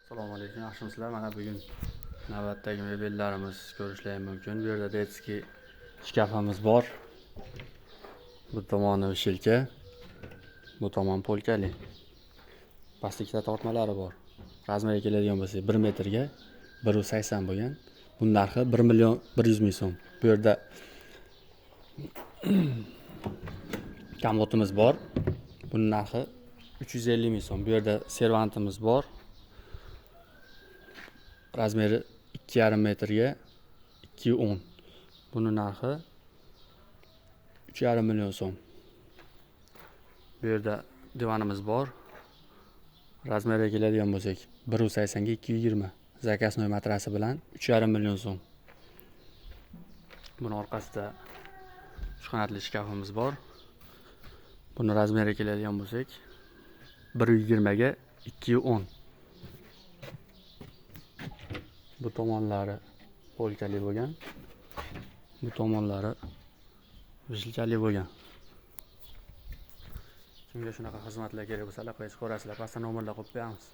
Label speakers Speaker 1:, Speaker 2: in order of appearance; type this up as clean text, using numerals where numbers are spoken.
Speaker 1: Assalomu alaykum, yaxshimisizlar? Mana bugun navbatdagi mebellarimiz ko'rishlari mumkin. Bu yerda detskiy shkafimiz bor. Bu tomoni vishilka, bu tomon polkali. Pastlikda tortmalari bor. Razmeriga keladigan bo'lsa 1 metrga 1.80 bo'lgan. Buning narxi 1.100.000 so'm. Bu yerda kamotimiz bor. Buning narxi 350.000 so'm. Bu yerda servantimiz bor. Razmeri 2,5 metrga 2.10. Buning narxi 3,5 million so'm. Bu yerda divanimiz bor. Razmeriga keladigan bo'lsak 1.80 ga 220. Zakasnoy matrasi bilan 3,5 million so'm. Buning orqasida 3 qanotli shkafimiz bor. Buni razmeriga keladigan bo'lsak 1.20 ga 2.10. Bu tomonlari polkali bo'lgan. Bu tomonlari vishilchali bo'lgan. Kimga shunaqa xizmatlar kerak bo'lsa, aloqaga chiqaverasizlar. Pastda nomerlar qo'yib qo'yamiz.